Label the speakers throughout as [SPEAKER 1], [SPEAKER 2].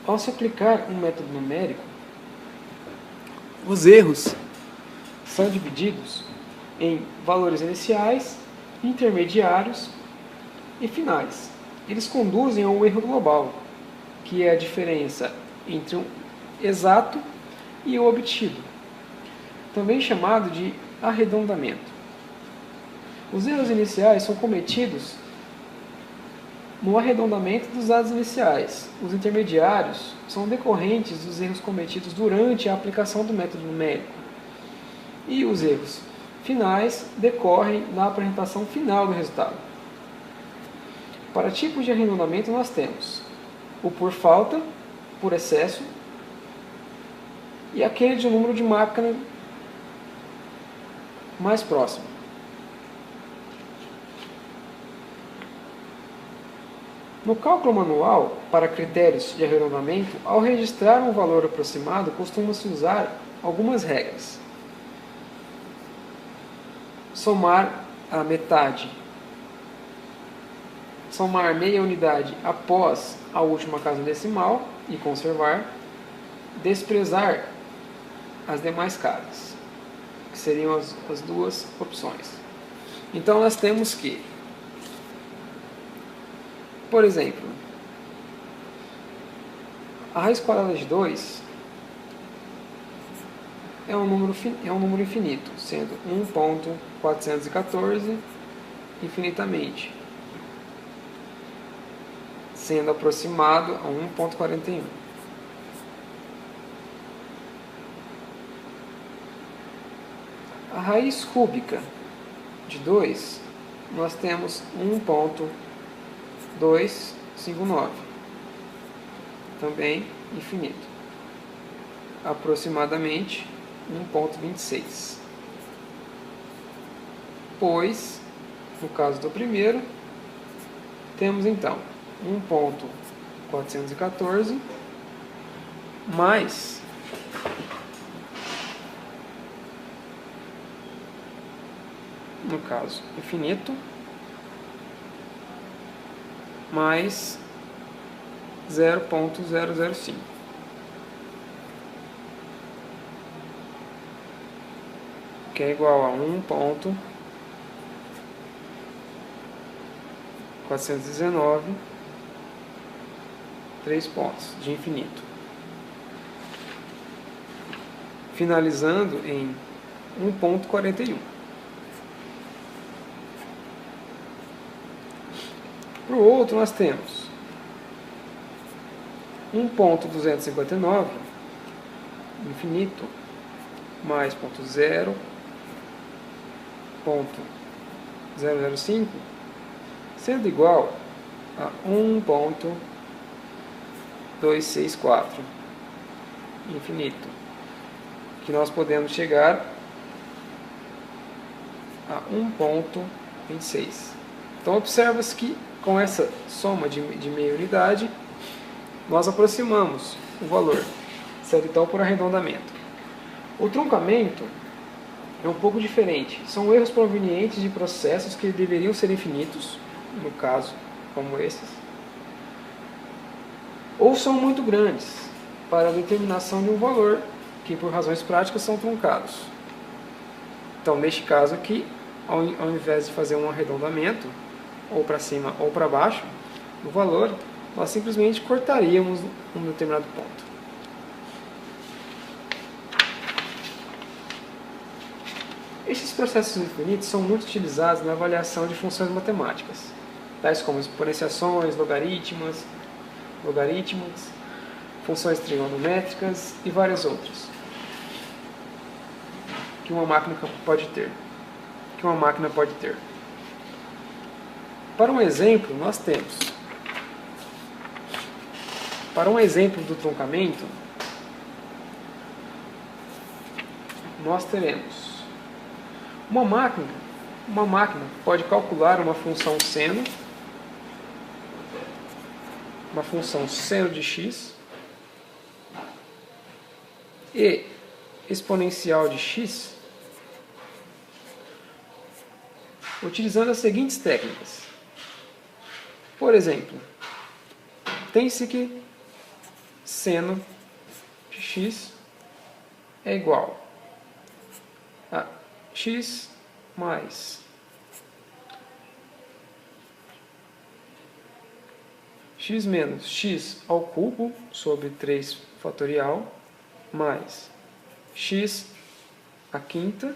[SPEAKER 1] Ao se aplicar um método numérico, os erros são divididos em valores iniciais, intermediários e finais. Eles conduzem a um erro global, que é a diferença entre um exato e o obtido, também chamado de arredondamento. Os erros iniciais são cometidos no arredondamento dos dados iniciais. Os intermediários são decorrentes dos erros cometidos durante a aplicação do método numérico. E os erros finais decorrem na apresentação final do resultado. Para tipos de arredondamento nós temos o por falta, por excesso, e aquele de um número de máquina mais próximo. No cálculo manual, para critérios de arredondamento, ao registrar um valor aproximado, costuma-se usar algumas regras. Somar a metade, somar meia unidade após a última casa decimal e conservar, desprezar as demais casas, que seriam as duas opções. Então nós temos que, por exemplo, a raiz quadrada de 2 é um número infinito, sendo 1.414 infinitamente, sendo aproximado a 1.41. A raiz cúbica de 2, nós temos 1.259, também infinito, aproximadamente 1.26. Pois, no caso do primeiro, temos então 1.414 mais no caso infinito mais 0.005, que é igual a 1.419, 3 pontos de infinito, finalizando em 1.41. Para o outro nós temos 1.259 infinito mais 0.005 sendo igual a 1.264 infinito, que nós podemos chegar a 1.26. Então observa-se que com essa soma de meia unidade nós aproximamos o valor, certo? Então por arredondamento. O truncamento é um pouco diferente. São erros provenientes de processos que deveriam ser infinitos, no caso como esses, ou são muito grandes para a determinação de um valor que por razões práticas são truncados. Então neste caso aqui, ao invés de fazer um arredondamento ou para cima ou para baixo do valor, nós simplesmente cortaríamos um determinado ponto. Estes processos infinitos são muito utilizados na avaliação de funções matemáticas, tais como exponenciações, logaritmos, funções trigonométricas e várias outras que uma máquina pode ter. Para um exemplo, nós temos. Para um exemplo do truncamento, nós teremos uma máquina pode calcular uma função seno de x e exponencial de x utilizando as seguintes técnicas. Por exemplo, tem-se que seno de x é igual a x mais x menos x ao cubo sobre 3 fatorial mais x à quinta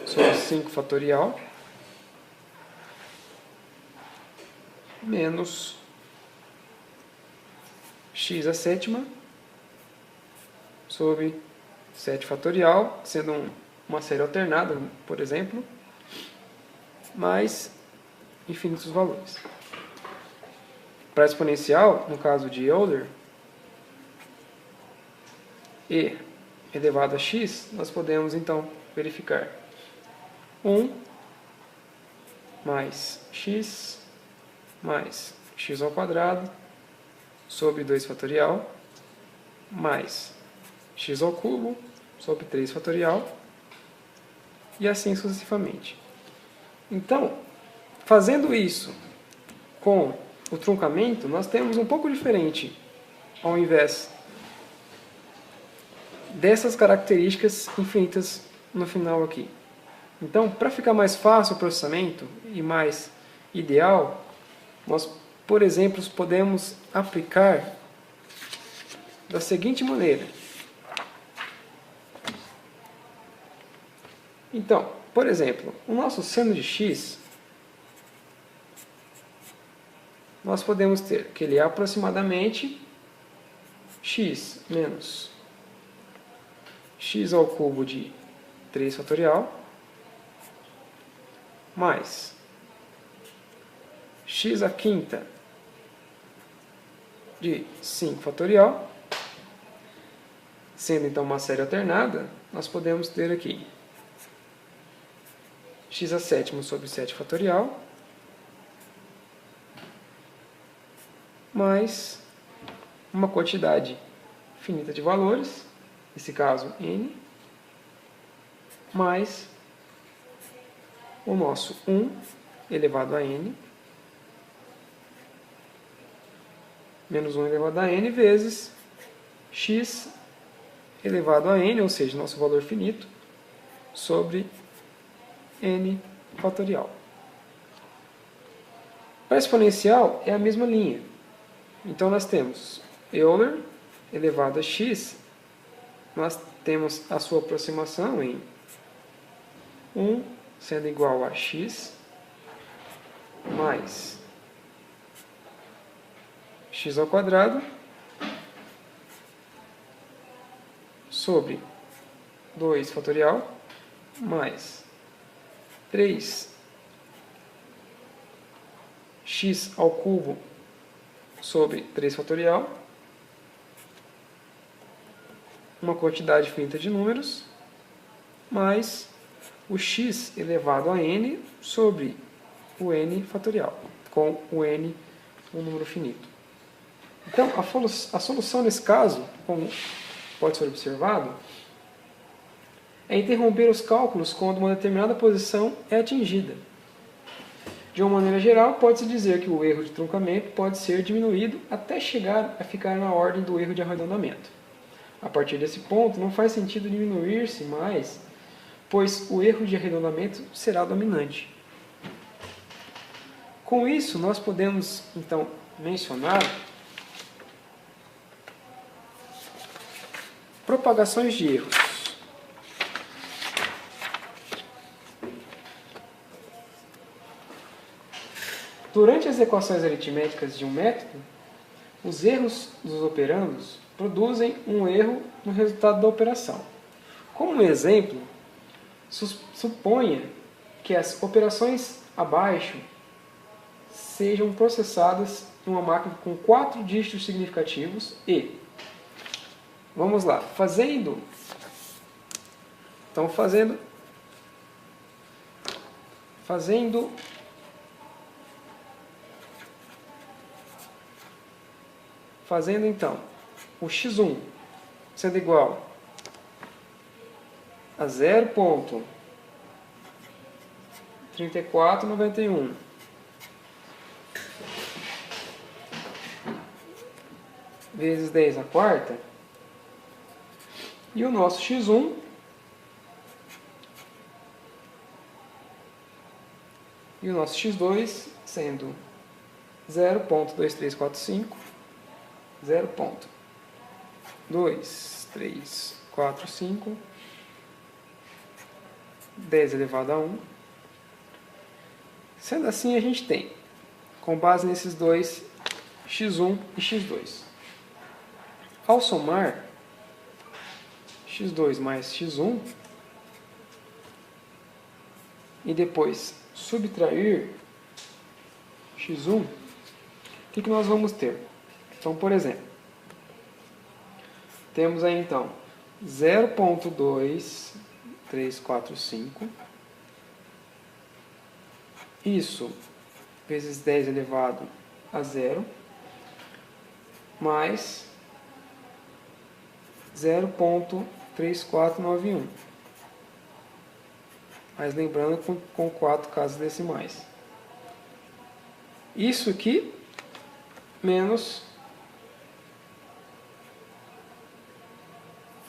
[SPEAKER 1] sobre 5 fatorial menos x à sétima sobre 7 fatorial, sendo uma série alternada, por exemplo, mais infinitos valores. Para a exponencial, no caso de Euler, e elevado a x, nós podemos então verificar 1 mais x ao quadrado sobre 2 fatorial mais x ao cubo sobre 3 fatorial e assim sucessivamente. Então, fazendo isso com o truncamento, nós temos um pouco diferente, ao invés dessas características infinitas no final aqui. Então, para ficar mais fácil o processamento e mais ideal, nós, por exemplo, podemos aplicar da seguinte maneira. Então, por exemplo, o nosso seno de x, nós podemos ter que ele é aproximadamente x menos x ao cubo de 3 fatorial mais x à quinta de 5 fatorial, sendo então uma série alternada, nós podemos ter aqui x à sétima sobre 7 fatorial mais uma quantidade finita de valores, nesse caso n, mais o nosso 1 elevado a n, menos 1 elevado a n, vezes x elevado a n, ou seja, nosso valor finito, sobre n fatorial. Para a exponencial é a mesma linha. Então nós temos Euler elevado a x, nós temos a sua aproximação em 1 sendo igual a x mais x ao quadrado sobre 2 fatorial mais 3x ao cubo sobre 3 fatorial, uma quantidade finita de números, mais o x elevado a n sobre o n fatorial, com o n um número finito. Então, a solução nesse caso, como pode ser observado, é interromper os cálculos quando uma determinada posição é atingida. De uma maneira geral, pode-se dizer que o erro de truncamento pode ser diminuído até chegar a ficar na ordem do erro de arredondamento. A partir desse ponto, não faz sentido diminuir-se mais, pois o erro de arredondamento será dominante. Com isso, nós podemos, então, mencionar propagações de erros. Durante as equações aritméticas de um método, os erros dos operandos produzem um erro no resultado da operação. Como um exemplo, suponha que as operações abaixo sejam processadas em uma máquina com 4 dígitos significativos e, vamos lá, fazendo então o x1 sendo igual a 0,3491 vezes 10 à quarta, e o nosso x1 e o nosso x2 sendo 0.2345, 0.2345, 10 elevado a 1. Sendo assim, a gente tem, com base nesses dois, x1 e x2. Ao somar x2 mais x1 e depois subtrair x1, o que nós vamos ter? Então, por exemplo, temos aí então 0.2345, isso vezes 10 elevado a 0, mais 0.3491. Mas lembrando com 4 casas decimais. Isso aqui menos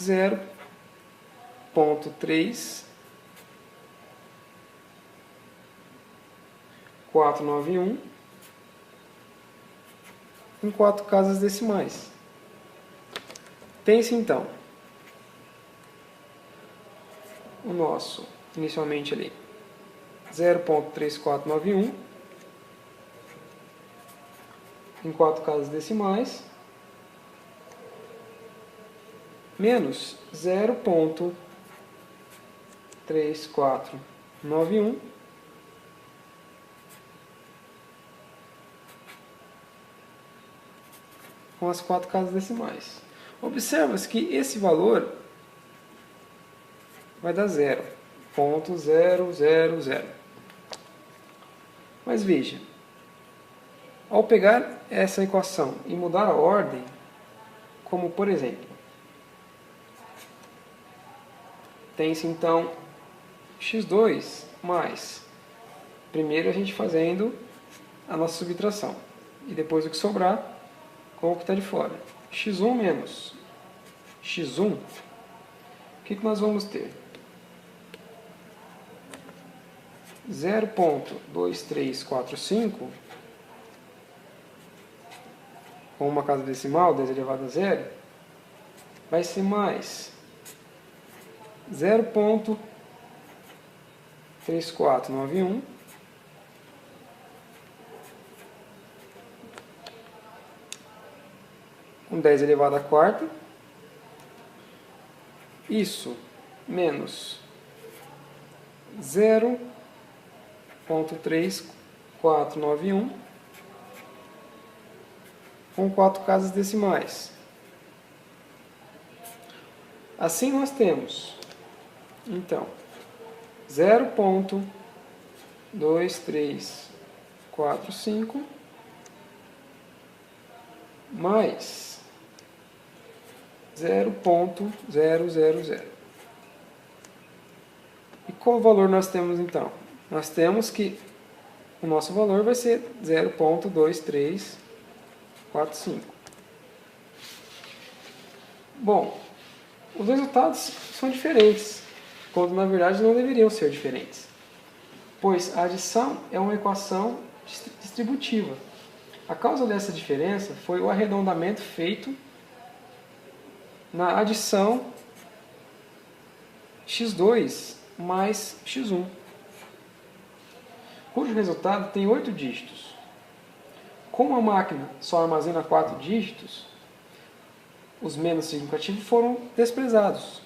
[SPEAKER 1] 0.3491 em 4 casas decimais. Pense então, o nosso, inicialmente ali, 0.3491 em 4 casas decimais, menos 0.3491 com as 4 casas decimais. Observa-se que esse valor vai dar 0.000. Mas veja, ao pegar essa equação e mudar a ordem, como por exemplo, tem-se então x2 mais, primeiro a gente fazendo a nossa subtração, e depois o que sobrar com o que está de fora. x1 menos x1, o que nós vamos ter? 0.2345 com uma casa decimal, 10 elevado a 0, vai ser mais 0.3491 com 10 elevado a quarta, isso menos 0.3491 com 4 casas decimais. Assim nós temos, então, 0.2345 mais 0.000. E qual valor nós temos então? Nós temos que o nosso valor vai ser 0.2345. Bom, os resultados são diferentes, quando na verdade não deveriam ser diferentes, pois a adição é uma equação distributiva. A causa dessa diferença foi o arredondamento feito na adição x2 mais x1, cujo resultado tem 8 dígitos. Como a máquina só armazena 4 dígitos, os menos significativos foram desprezados.